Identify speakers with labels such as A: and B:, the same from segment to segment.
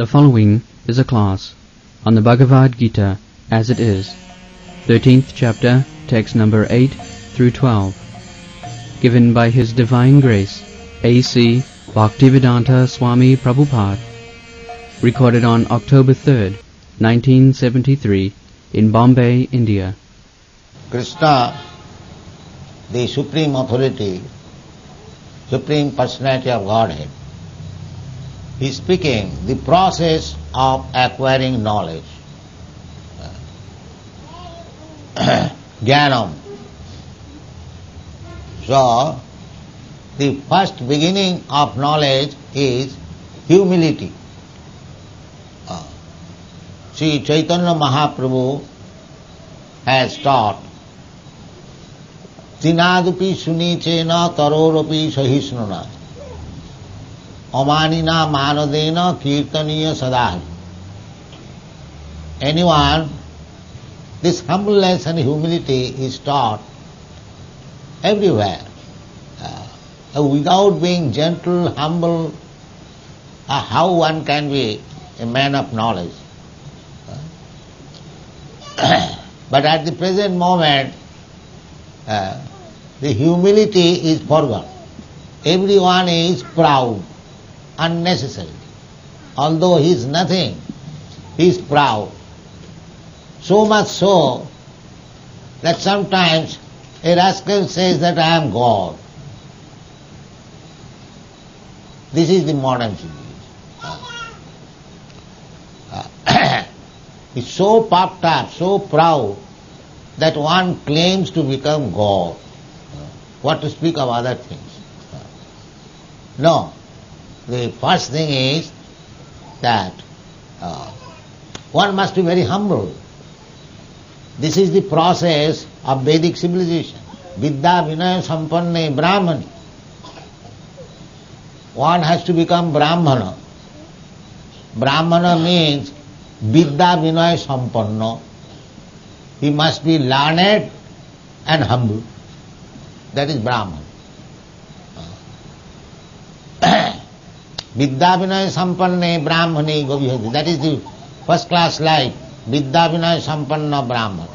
A: The following is a class on the Bhagavad Gita as it is, 13th chapter, text number 8 through 12, given by His Divine Grace, A.C. Bhaktivedanta Swami Prabhupada, recorded on October 3rd, 1973, in Bombay, India.
B: Krishna, the Supreme Authority, Supreme Personality of Godhead, is speaking the process of acquiring knowledge. Jnanam. So, the first beginning of knowledge is humility. Sri Chaitanya Mahaprabhu has taught, Tinadupi sunichena tarorapi sahisnuna amanina manadena kirtaniya sadah. Anyone, this humbleness and humility is taught everywhere. Without being gentle, humble, how one can be a man of knowledge? But at the present moment, the humility is forgotten. Everyone is proud, unnecessarily. Although he is nothing, he is proud. So much so that sometimes a rascal says that I am God. This is the modern civilization. It's so puffed up, so proud, that one claims to become God. What to speak of other things? No. The first thing is that one must be very humble. This is the process of Vedic civilization. Vidya Vinaya Sampanne Brahmani. One has to become Brahmana. Brahmana means Vidya Vinaya Sampanna. He must be learned and humble. That is Brahman. Vidya Vinaya Sampanne Brahmani Govihati. That is the first class life. Vidya Vinaya Sampanna Brahman.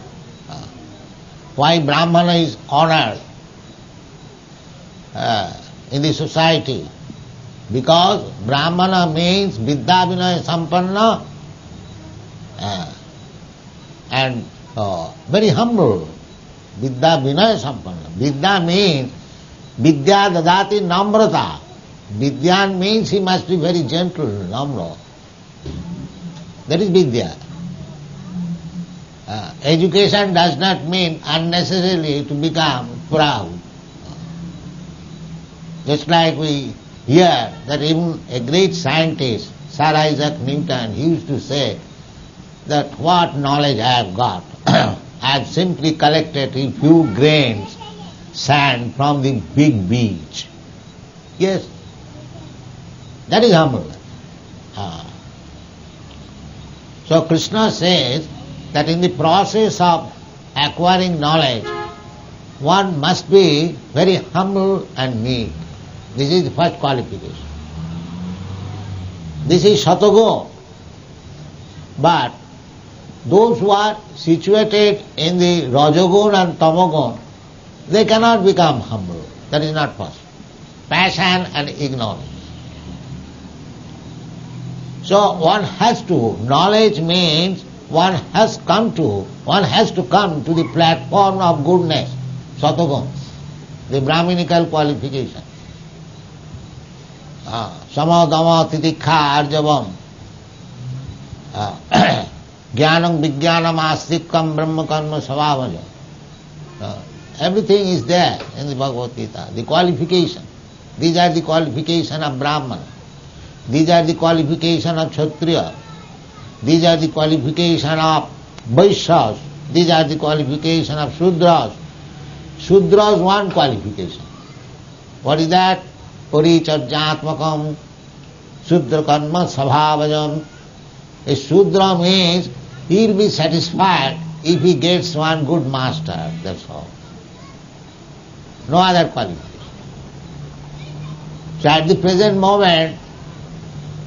B: Why Brahmana is honored in the society? Because Brahmana means Vidya Vinaya Sampanna and very humble. Vidya Vinaya Sampanna. Vidya means Vidya Dadati Namrata. Vidya means he must be very gentle, namra. That is Vidya. Education does not mean unnecessarily to become proud. Just like we hear that even a great scientist, Sir Isaac Newton, he used to say that what knowledge I have got, I have simply collected a few grains sand from the big beach. Yes, that is humble. So Krishna says that in the process of acquiring knowledge, one must be very humble and meek. This is the first qualification. This is Satago. But those who are situated in the Rajagun and Tamagun, they cannot become humble. That is not possible. Passion and ignorance. So one has to, knowledge means one has to come to the platform of goodness, Satagun, the Brahminical qualification. Sama dama titikha arjavam jnanam vijnanam astikam brahma karma savavaja. Everything is there in the Bhagavad Gita. The qualification. These are the qualification of Brahmana. These are the qualification of Kshatriya. These are the qualification of Vaishyas. These are the qualification of Shudras. Shudras one qualification. What is that? Parichajyatmakam Shudra karma sabhavajam. A Shudra means he will be satisfied if he gets one good master, that's all. No other qualification. So at the present moment,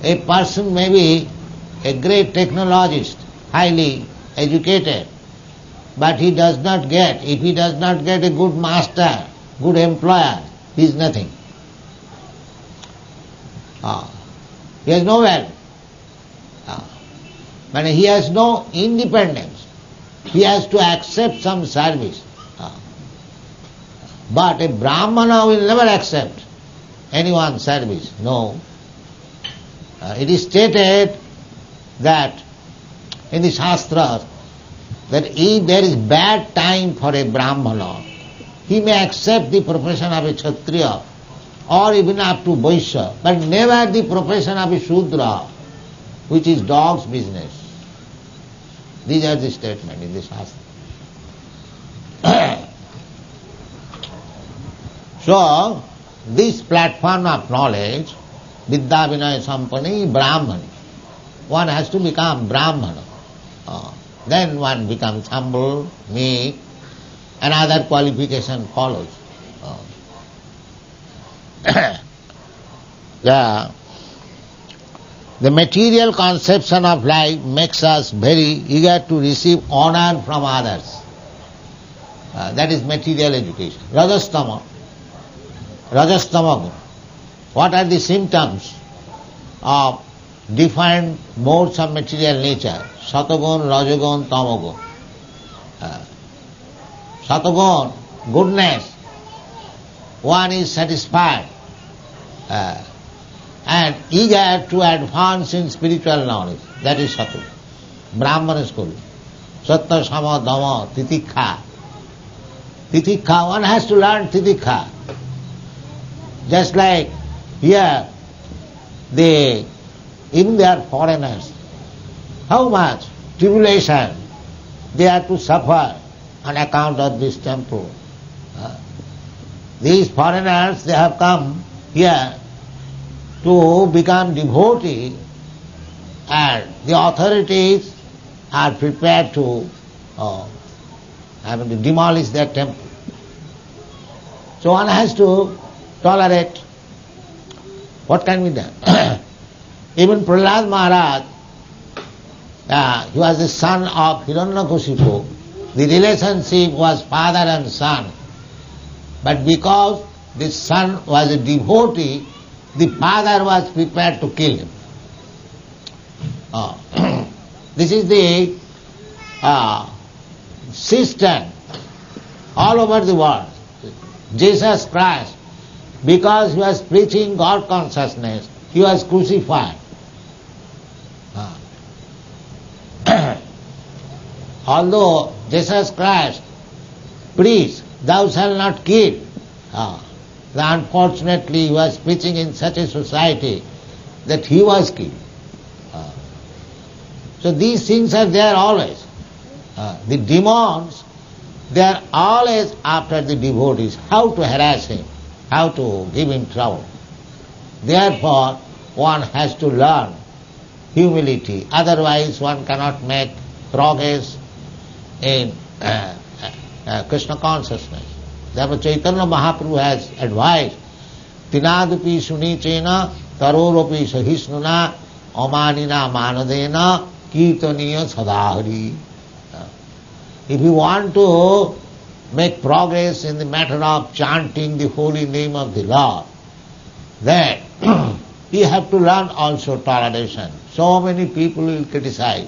B: a person may be a great technologist, highly educated, but he does not get, if he does not get a good master, good employer, he is nothing. He has no value. But he has no independence. He has to accept some service. But a Brahmana will never accept anyone's service. No. It is stated that in the Shastras that if there is bad time for a Brahmana, he may accept the profession of a Kshatriya or even up to Vaishya, but never the profession of a Shudra, which is dog's business. These are the statements in the Shastra. So, this platform of knowledge, Vidya Vinaya Sampani, Brahman, one has to become Brahmana. Then one becomes humble, meek, and other qualification follows. The material conception of life makes us very eager to receive honor from others. That is material education. Rajastama. Rajastama. What are the symptoms of different modes of material nature? Satagun, Rajagun, Tamagun. Satagun, goodness. One is satisfied and eager to advance in spiritual knowledge. That is Satagun. Brahmana school. Sattva, Sama, Dhamma, Titikha. Titikha, one has to learn Titikha. Just like here, even they are foreigners. How much tribulation they are to suffer on account of this temple. These foreigners, they have come here to become devotee, and the authorities are prepared to demolish their temple. So one has to tolerate. What can be done? Even Prahlad Maharaj, he was the son of Hiranyakashipu. The relationship was father and son. But because the son was a devotee, the father was prepared to kill him. This is the system all over the world. Jesus Christ, because he was preaching God consciousness, he was crucified. Although Jesus Christ preached, thou shalt not kill, unfortunately he was preaching in such a society that he was killed. So these things are there always. The demons, they are always after the devotees, how to harass him, how to give him trouble. Therefore, one has to learn humility, otherwise one cannot make progress in Krishna consciousness. Therefore Chaitanya Mahaprabhu has advised, Tinadupi Sunichena Taroropi Sahisnuna Amanina Manadena Kirtaniya Sadahari. If you want to make progress in the matter of chanting the holy name of the Lord, then you have to learn also toleration. So many people will criticize.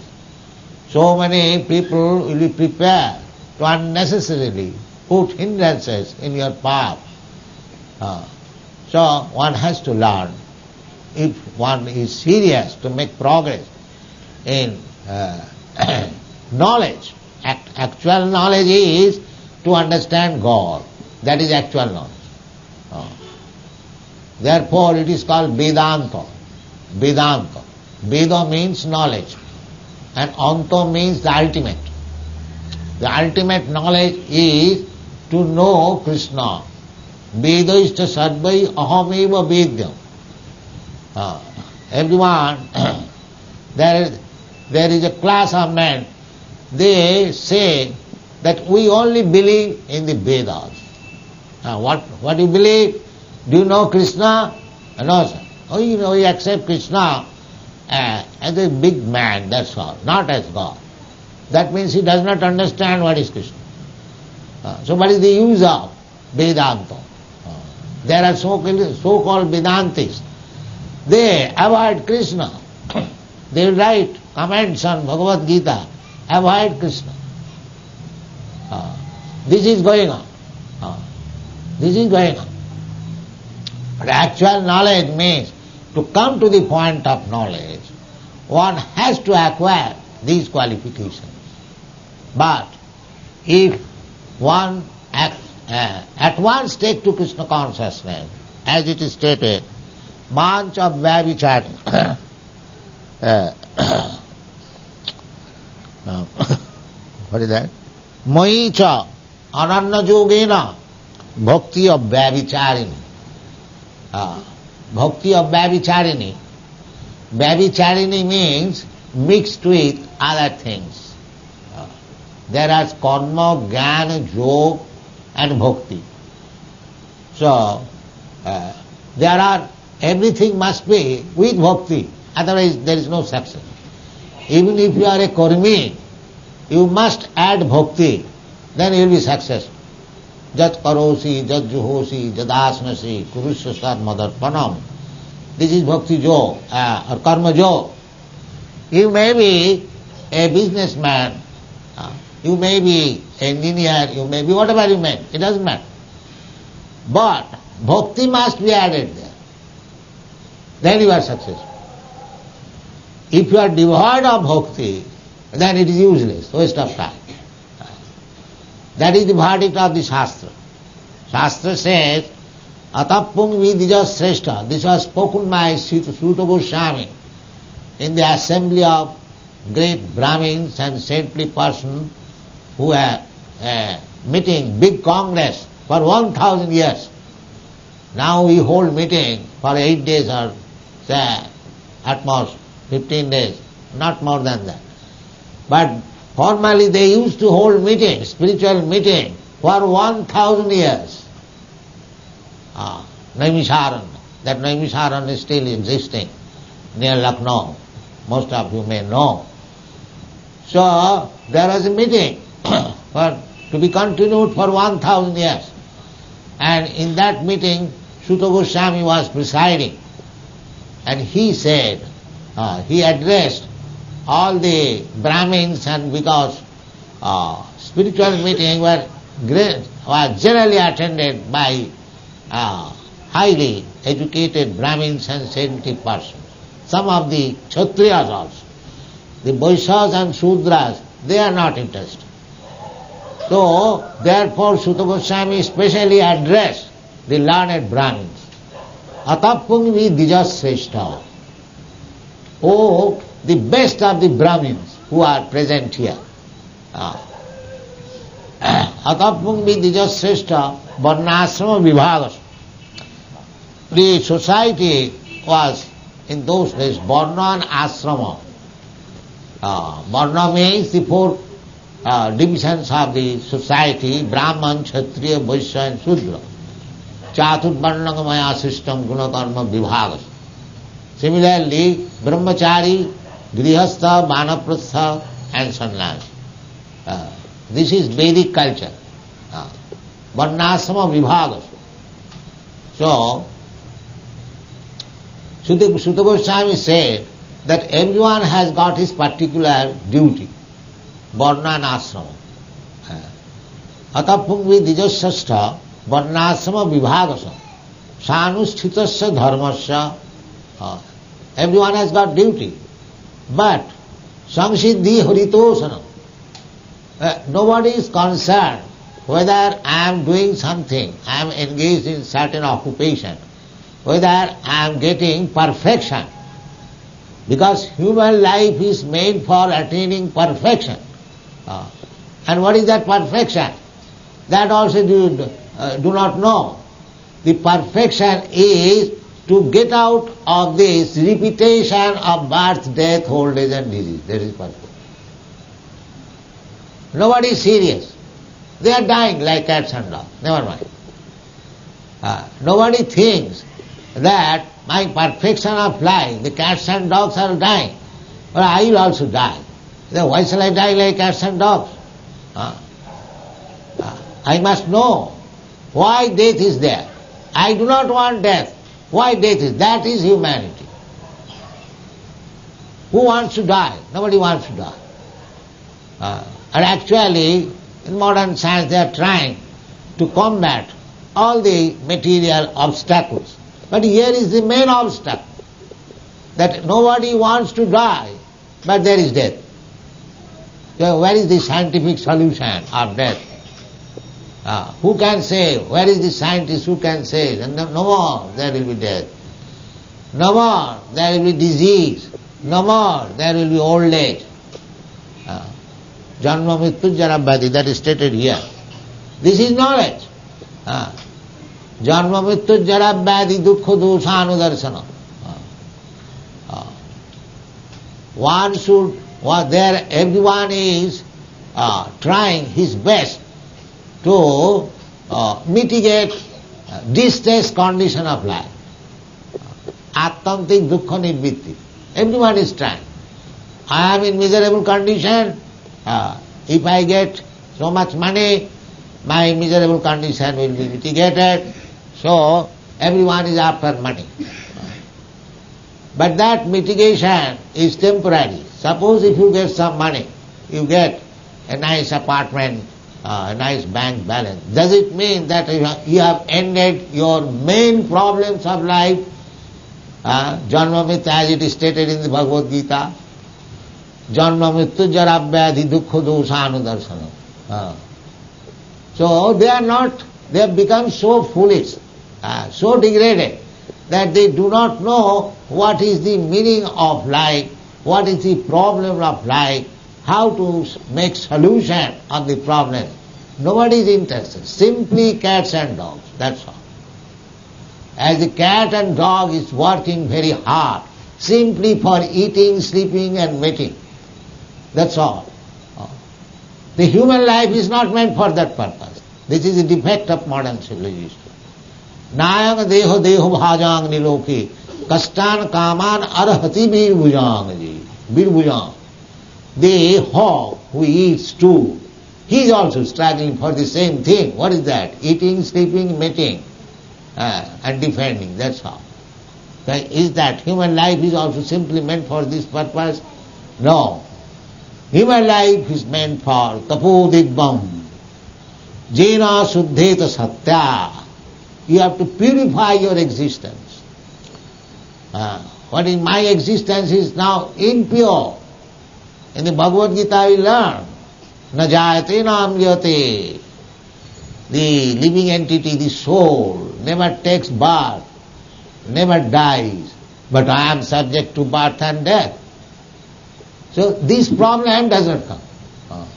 B: So many people will be prepared to unnecessarily put hindrances in your path. So one has to learn. If one is serious to make progress in knowledge, actual knowledge is to understand God. That is actual knowledge. Therefore it is called Vedanta. Vedanta. Veda means knowledge, and Anta means the ultimate. The ultimate knowledge is to know Krishna. Vedaishta sarvai ahameva vedyam. Everyone, there is a class of men, they say that we only believe in the Vedas. What do you believe? Do you know Krishna? No, sir. Oh, we accept Krishna as a big man, that's all, not as God. That means he does not understand what is Krishna. So what is the use of Vedanta? There are so-called Vedantists. They avoid Krishna. They write comments on Bhagavad Gita, avoid Krishna. This is going on. This is going on. But actual knowledge means to come to the point of knowledge, one has to acquire these qualifications. But if one at once take to Krishna consciousness, as it is stated, mancha vyavichari, what is that? Moicha ananya yogena bhakti of vyavicharini. Bhakti of vyavicharini. Vyavicharini means mixed with other things. There are karma, jnana, yoga and bhakti. So, there are, everything must be with bhakti, otherwise there is no success. Even if you are a karmi, you must add bhakti, then you will be successful. Jat karosi, jat juhosi, jadasnasi, kurusya madarpanam. This is bhakti yoga, or karma yoga. You may be a businessman, you may be engineer, you may be whatever you may, it doesn't matter. But bhakti must be added there. Then you are successful. If you are devoid of bhakti, then it is useless, waste of time. That is the verdict of the Shastra. Shastra says, Atapung vidija sreshta. This was spoken by Suta Goswami in the assembly of great Brahmins and saintly persons who were meeting big congress for 1000 years. Now we hold meeting for 8 days or say at most 15 days, not more than that. But formerly they used to hold meeting, spiritual meeting, for 1000 years. Naimisharan, that Naimisharan is still existing near Lucknow. Most of you may know. So there was a meeting to be continued for 1000 years. And in that meeting, Suta Goswami was presiding. And he said, he addressed all the Brahmins, and because spiritual meeting was generally attended by highly educated Brahmins and saintly persons. Some of the Kshatriyas also. The Vaishyas and Shudras, they are not interested. So, therefore, Suta Goswami specially addressed the learned Brahmins. Atapungvi dijas sreshta. Oh, the best of the Brahmins who are present here. Atapungvi dijas sreshta varnasrama vibhagas. The society was in those days varna and asrama. Varna means the four divisions of the society: Brahman, Kshatriya, Vaishya and Shudra. Chaturvarnagamaya system gunakarma vibhagas. Similarly, brahmachari, grihastha, vanaprastha and sannyas. This is Vedic culture. Varnasrama vibhagas. So, Suta Goswami said that everyone has got his particular duty, varna and asrama. Atapungvi dijasascha varnasrama vibhagasam sanusthitasya dharmasya. Everyone has got duty. But samsiddhi haritosana. Nobody is concerned whether I am doing something, I am engaged in certain occupation, whether I am getting perfection. Because human life is made for attaining perfection. And what is that perfection? That also you do not know. The perfection is to get out of this repetition of birth, death, old age and disease. That is perfection. Nobody is serious. They are dying like cats and dogs. Never mind. Nobody thinks that my perfection of life, the cats and dogs are dying, but I will also die. Then why shall I die like cats and dogs? I must know why death is there. I do not want death. Why death is? That is humanity. Who wants to die? Nobody wants to die. And actually, in modern science they are trying to combat all the material obstacles. But here is the main obstacle, that nobody wants to die, but there is death. So where is the scientific solution of death? Who can say? Where is the scientist who can say? No more there will be death. No more there will be disease. No more there will be old age. Janma Mrityu Jara Vyadhi, that is stated here. This is knowledge. Janma Mrityu Jara Vyadhi Dukkha Dosha Anudarsana. One should, there everyone is trying his best to mitigate distress condition of life. Atmantik dukkha nivritti. Everyone is trying. I am in miserable condition. If I get so much money, my miserable condition will be mitigated. So everyone is after money. But that mitigation is temporary. Suppose if you get some money, you get a nice apartment, a nice bank balance. Does it mean that you have ended your main problems of life? Janma Mrityu, as it is stated in the Bhagavad Gita, Janma Mrityu Jara Vyadhi Dukkha Dosha Anudarsana. So they have become so foolish, so degraded, that they do not know what is the meaning of life, what is the problem of life, how to make solution of the problem. Nobody is interested. Simply cats and dogs, that's all. As the cat and dog is working very hard, simply for eating, sleeping and mating. That's all. The human life is not meant for that purpose. This is the defect of modern civilization. Nayang deho deho bhajang niloki kastan kaman arhati birbhujang. The hog who eats stew, he is also struggling for the same thing. What is that? Eating, sleeping, mating and defending, that's all. Is that human life is also simply meant for this purpose? No. Human life is meant for tapodidvam, jena suddheta satya. You have to purify your existence. What in my existence is now impure. In the Bhagavad Gita we learn, na jayate na amriyate. The living entity, the soul, never takes birth, never dies, but I am subject to birth and death. So this problem does not come.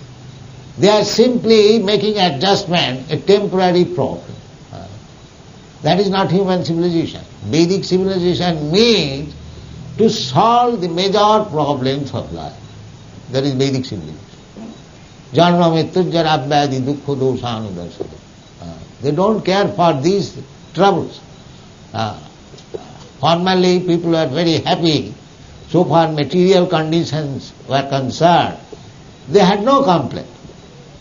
B: They are simply making adjustment, a temporary problem. That is not human civilization. Vedic civilization means to solve the major problems of life. That is Vedic civilization. Janma Mrityu Jara Vyadhi Dukkha Dosha Anudarsana. They don't care for these troubles. Formerly people were very happy. So far material conditions were concerned, they had no complaint.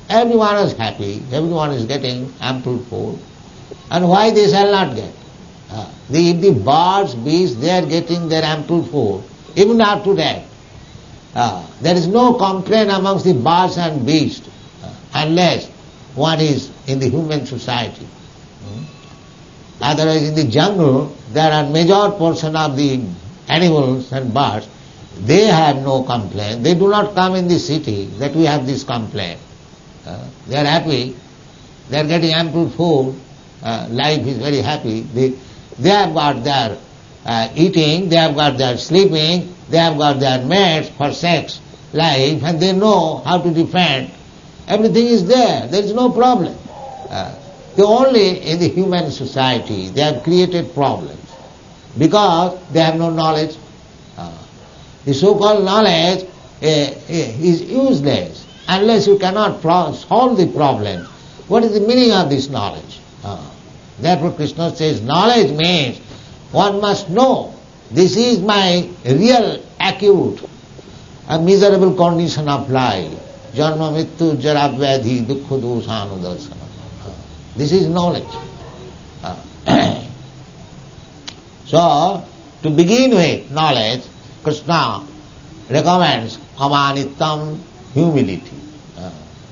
B: Everyone was happy, everyone is getting ample food. And why they shall not get? If the birds, beasts, they are getting their ample food, even up to that. There is no complaint amongst the birds and beasts, unless one is in the human society. Otherwise in the jungle, there are major portion of the animals and birds, they have no complaint. They do not come in the city that we have this complaint. They are happy, they are getting ample food, life is very happy. They have got their eating, they have got their sleeping, they have got their mates for sex life, and they know how to defend. Everything is there is no problem. They only in the human society they have created problems because they have no knowledge. The so-called knowledge is useless unless you cannot solve the problem. What is the meaning of this knowledge? Therefore Krishna says knowledge means One must know, this is my real acute, a miserable condition of life. Janma mittu jara vyadhi dukkha doshanudarsana. This is knowledge. So, to begin with knowledge, Krishna recommends amanittam, humility.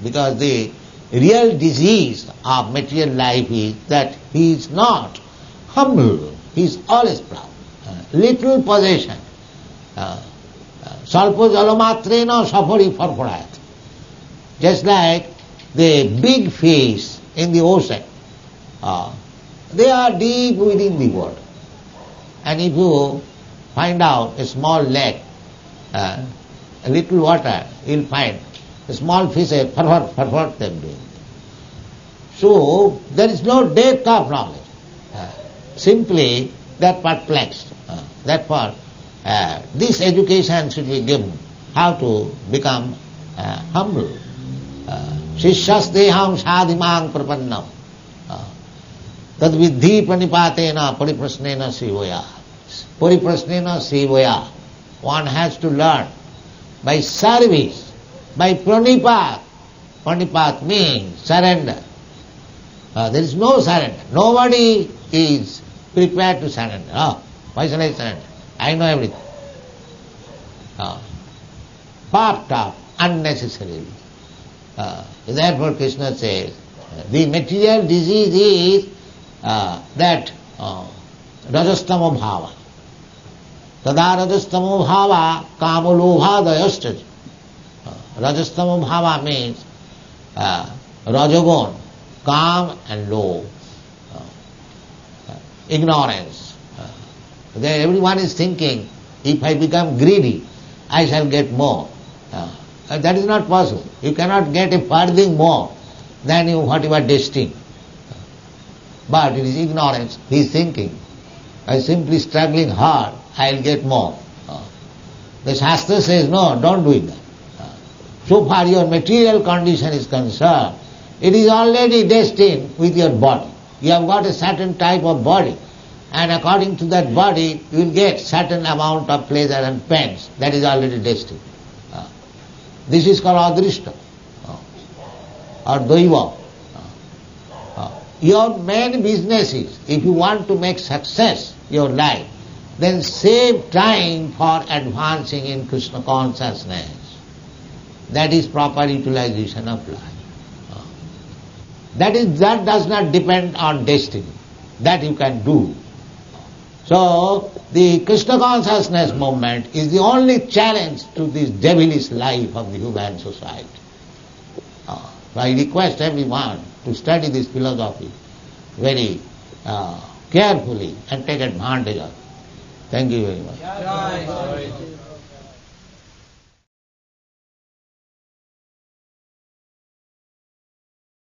B: Because the real disease of material life is that he is not humble, he is always proud. Little possession. Salpo jalamatrena safari farfarayat. Just like the big fish in the ocean, they are deep within the water. And if you find out a small lake, a little water, you will find a small fish, farfar them doing. So there is no depth of knowledge. Simply they are perplexed. Therefore, this education should be given, how to become humble. Shishyasteham sadhimang prapannam tad vidhi panipatena pariprasnena sivaya. Pariprasnena sivaya. One has to learn by service, by pranipat. Pranipat means surrender. There is no surrender. Nobody is prepared to surrender. Why shall I surrender? I know everything. Puffed up unnecessarily. Therefore Krishna says, the material disease is that rajastamo bhava. Tada rajastamo bhava kamalobhadayascha. Rajastamo bhava means rajagun, calm and low, ignorance. Everyone is thinking, if I become greedy, I shall get more. That is not possible. You cannot get a farthing more than what you are destined. But it is ignorance. He is thinking, by simply struggling hard, I will get more. The Shastra says, no, don't do it. So far your material condition is concerned, it is already destined with your body. You have got a certain type of body, and according to that body, you will get certain amount of pleasure and pains. That is already destined. This is called adrishta, or daiva. Your main business is, if you want to make success your life, then save time for advancing in Krishna consciousness. That is proper utilization of life. That does not depend on destiny. That you can do. So, the Krishna consciousness movement is the only challenge to this devilish life of the human society. I request everyone to study this philosophy very carefully and take advantage of it. Thank you very much.